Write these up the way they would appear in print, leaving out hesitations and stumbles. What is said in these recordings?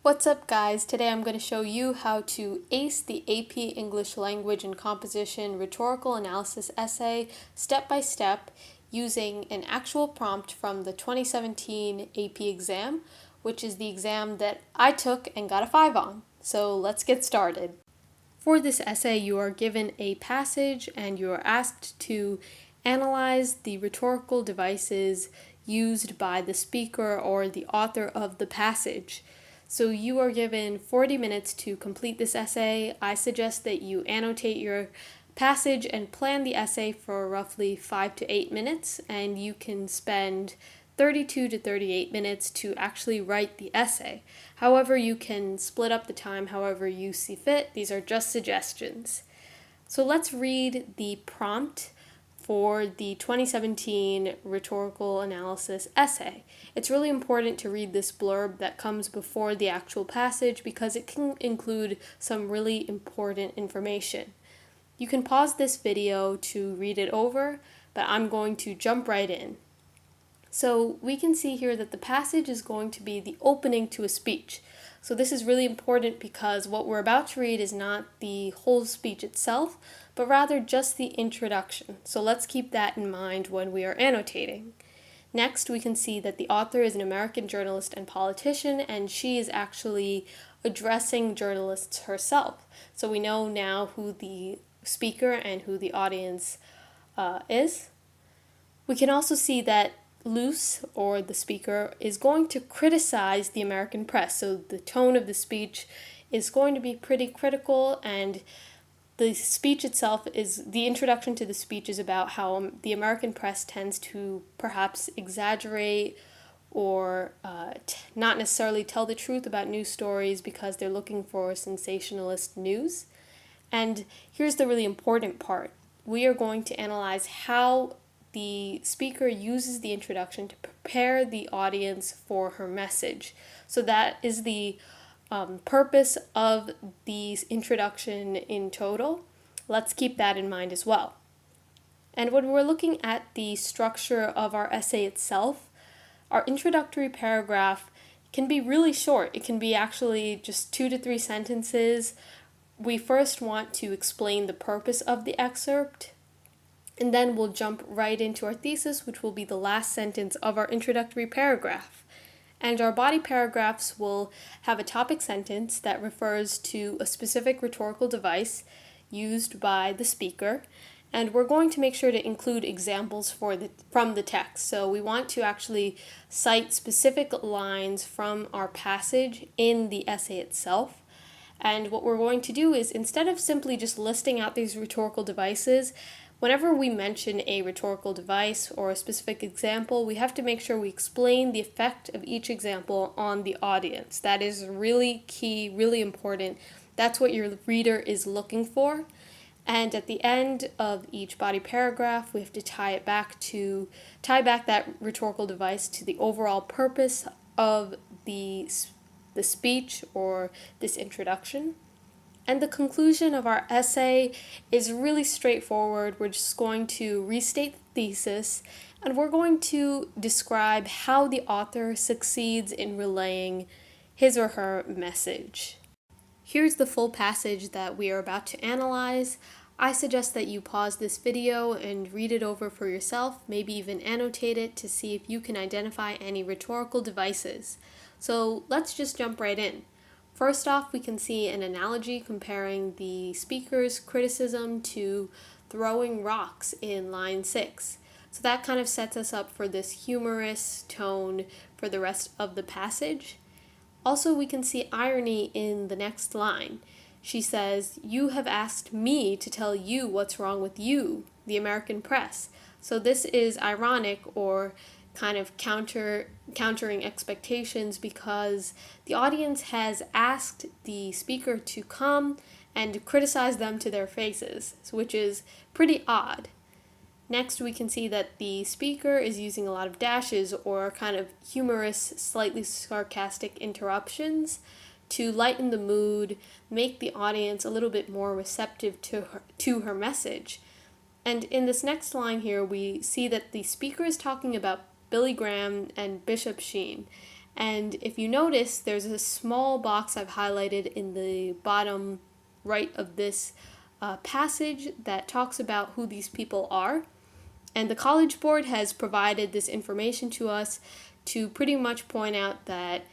What's up, guys? Today I'm going to show you how to ace the AP English Language and Composition Rhetorical Analysis essay step by step using an actual prompt from the 2017 AP exam, which is the exam that I took and got a 5 on. So let's get started. For this essay, you are given a passage and you are asked to analyze the rhetorical devices used by the speaker or the author of the passage. So you are given 40 minutes to complete this essay. I suggest that you annotate your passage and plan the essay for roughly 5 to 8 minutes, and you can spend 32 to 38 minutes to actually write the essay. However, you can split up the time however you see fit. These are just suggestions. So let's read the prompt for the 2017 rhetorical analysis essay. It's really important to read this blurb that comes before the actual passage because it can include some really important information. You can pause this video to read it over, but I'm going to jump right in. So we can see here that the passage is going to be the opening to a speech. So this is really important because what we're about to read is not the whole speech itself, but rather just the introduction. So let's keep that in mind when we are annotating. Next, we can see that the author is an American journalist and politician, and she is actually addressing journalists herself. So we know now who the speaker and who the audience is. We can also see that Luce, or the speaker, is going to criticize the American press. So the tone of the speech is going to be pretty critical, and the speech itself is, the introduction to the speech is about how the American press tends to perhaps exaggerate or not necessarily tell the truth about news stories because they're looking for sensationalist news. And here's the really important part. We are going to analyze how the speaker uses the introduction to prepare the audience for her message. So that is the purpose of the introduction in total. Let's keep that in mind as well. And when we're looking at the structure of our essay itself, our introductory paragraph can be really short. It can be actually just 2 to 3 sentences. We first want to explain the purpose of the excerpt, and then we'll jump right into our thesis, which will be the last sentence of our introductory paragraph. And our body paragraphs will have a topic sentence that refers to a specific rhetorical device used by the speaker, and we're going to make sure to include examples from the text. So we want to actually cite specific lines from our passage in the essay itself. And what we're going to do is, instead of simply just listing out these rhetorical devices, whenever we mention a rhetorical device or a specific example, we have to make sure we explain the effect of each example on the audience. That is really key, really important. That's what your reader is looking for. And at the end of each body paragraph, we have to tie back that rhetorical device to the overall purpose of the speech or this introduction. And the conclusion of our essay is really straightforward. We're just going to restate the thesis, and we're going to describe how the author succeeds in relaying his or her message. Here's the full passage that we are about to analyze. I suggest that you pause this video and read it over for yourself, maybe even annotate it to see if you can identify any rhetorical devices. So let's just jump right in. First off, we can see an analogy comparing the speaker's criticism to throwing rocks in line 6. So that kind of sets us up for this humorous tone for the rest of the passage. Also, we can see irony in the next line. She says, "You have asked me to tell you what's wrong with you, the American press." So this is ironic, or kind of countering expectations, because the audience has asked the speaker to come and criticize them to their faces, which is pretty odd. Next, we can see that the speaker is using a lot of dashes, or kind of humorous, slightly sarcastic interruptions to lighten the mood, make the audience a little bit more receptive to her message. And in this next line here, we see that the speaker is talking about Billy Graham and Bishop Sheen, And if you notice, there's a small box I've highlighted in the bottom right of this passage that talks about who these people are. And the College Board has provided this information to us to pretty much point out that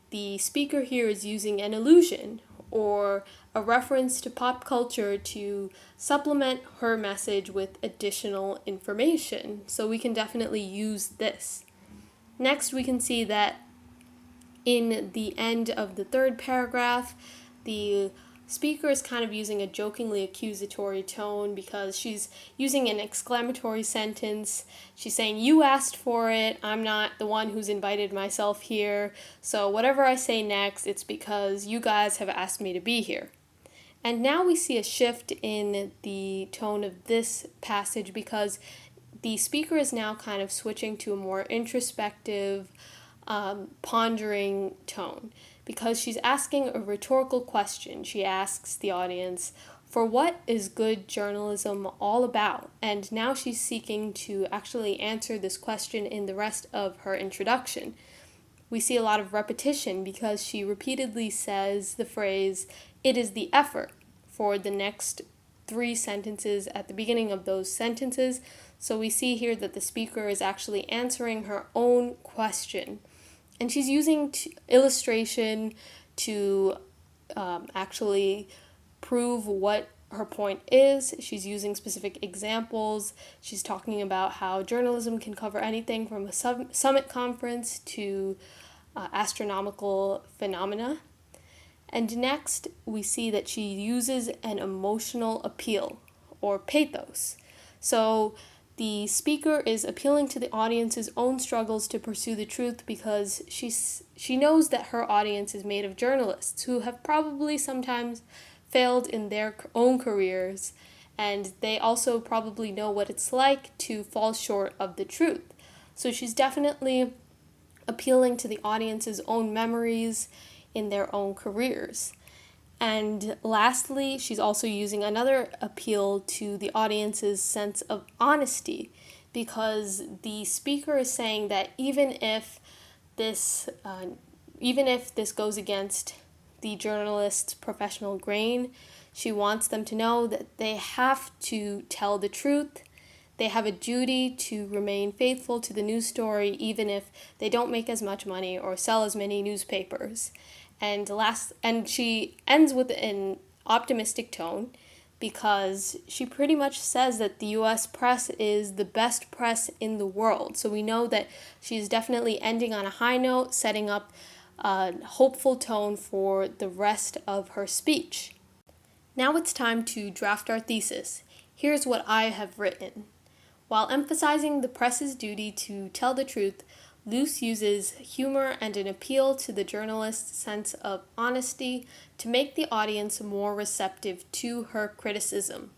the speaker here is using an allusion or a reference to pop culture to supplement her message with additional information. So we can definitely use this. Next, we can see that in the end of the third paragraph, the speaker is kind of using a jokingly accusatory tone because she's using an exclamatory sentence. She's saying, "You asked for it, I'm not the one who's invited myself here, so whatever I say next, it's because you guys have asked me to be here." And now we see a shift in the tone of this passage because the speaker is now kind of switching to a more introspective, pondering tone because she's asking a rhetorical question. She asks the audience, for what is good journalism all about? And now she's seeking to actually answer this question in the rest of her introduction. We see a lot of repetition because she repeatedly says the phrase, "it is the effort," for the next 3 sentences at the beginning of those sentences. So we see here that the speaker is actually answering her own question. And she's using illustration to actually prove what her point is. She's using specific examples. She's talking about how journalism can cover anything from a summit conference to astronomical phenomena. And next, we see that she uses an emotional appeal, or pathos. So the speaker is appealing to the audience's own struggles to pursue the truth because she knows that her audience is made of journalists who have probably sometimes failed in their own careers, and they also probably know what it's like to fall short of the truth. So she's definitely appealing to the audience's own memories in their own careers. And lastly, she's also using another appeal to the audience's sense of honesty because the speaker is saying that even if this goes against the journalist's professional grain, she wants them to know that they have to tell the truth. They have a duty to remain faithful to the news story even if they don't make as much money or sell as many newspapers. And she ends with an optimistic tone because she pretty much says that the US press is the best press in the world. So we know that she's definitely ending on a high note, setting up a hopeful tone for the rest of her speech. Now it's time to draft our thesis. Here's what I have written. While emphasizing the press's duty to tell the truth, Luce uses humor and an appeal to the journalist's sense of honesty to make the audience more receptive to her criticism.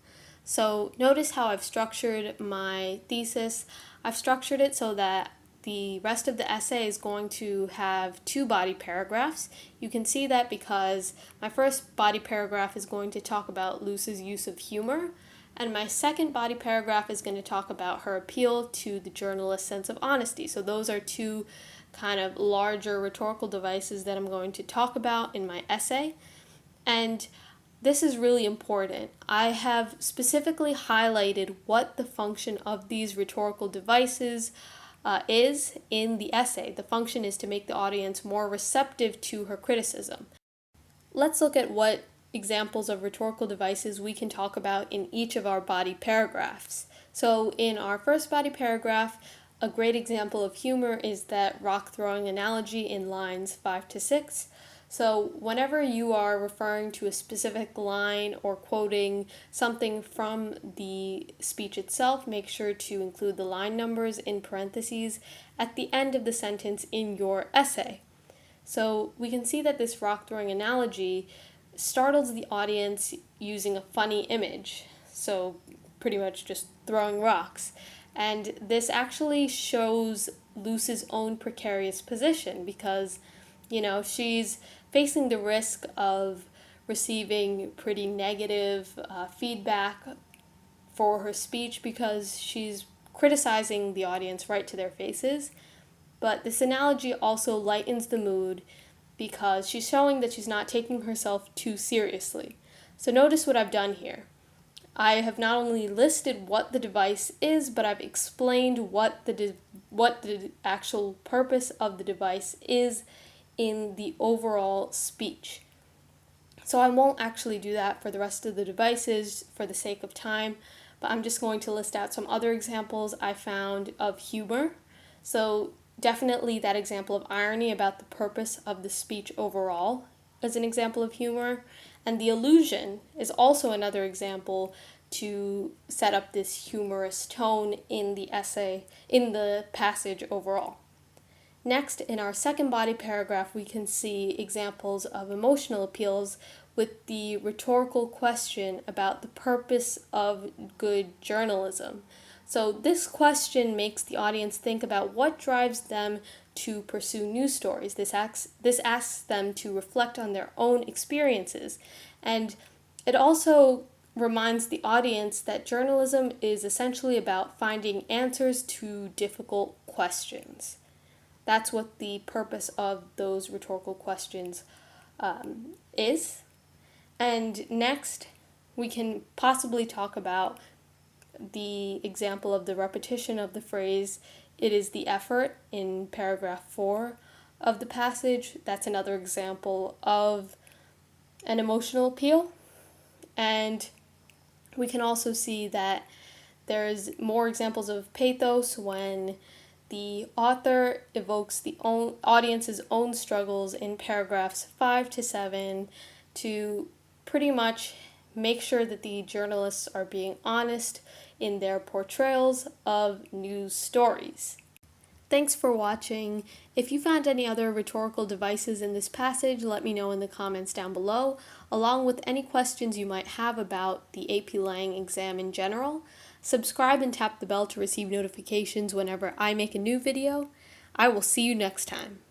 So notice how I've structured my thesis. I've structured it so that the rest of the essay is going to have 2 body paragraphs. You can see that because my first body paragraph is going to talk about Luce's use of humor, and my second body paragraph is going to talk about her appeal to the journalist's sense of honesty. So those are 2 kind of larger rhetorical devices that I'm going to talk about in my essay. And this is really important. I have specifically highlighted what the function of these rhetorical devices is in the essay. The function is to make the audience more receptive to her criticism. Let's look at what examples of rhetorical devices we can talk about in each of our body paragraphs. So in our first body paragraph, a great example of humor is that rock throwing analogy in lines 5 to 6. So whenever you are referring to a specific line or quoting something from the speech itself, make sure to include the line numbers in parentheses at the end of the sentence in your essay. So we can see that this rock throwing analogy startles the audience using a funny image, so pretty much just throwing rocks. And this actually shows Luce's own precarious position because, she's facing the risk of receiving pretty negative feedback for her speech because she's criticizing the audience right to their faces. But this analogy also lightens the mood because she's showing that she's not taking herself too seriously. So notice what I've done here. I have not only listed what the device is, but I've explained what the actual purpose of the device is in the overall speech. So I won't actually do that for the rest of the devices for the sake of time, but I'm just going to list out some other examples I found of humor. So definitely that example of irony about the purpose of the speech overall is an example of humor. And the allusion is also another example to set up this humorous tone in the essay, in the passage overall. Next, in our second body paragraph, we can see examples of emotional appeals with the rhetorical question about the purpose of good journalism. So this question makes the audience think about what drives them to pursue news stories. This asks them to reflect on their own experiences, and it also reminds the audience that journalism is essentially about finding answers to difficult questions. That's what the purpose of those rhetorical questions is. And next, we can possibly talk about the example of the repetition of the phrase, "it is the effort," in paragraph 4 of the passage. That's another example of an emotional appeal. And we can also see that there's more examples of pathos when the author evokes the audience's own struggles in paragraphs 5 to 7 to pretty much make sure that the journalists are being honest in their portrayals of news stories. Thanks for watching. If you found any other rhetorical devices in this passage, let me know in the comments down below, along with any questions you might have about the AP Lang exam in general. Subscribe and tap the bell to receive notifications whenever I make a new video. I will see you next time.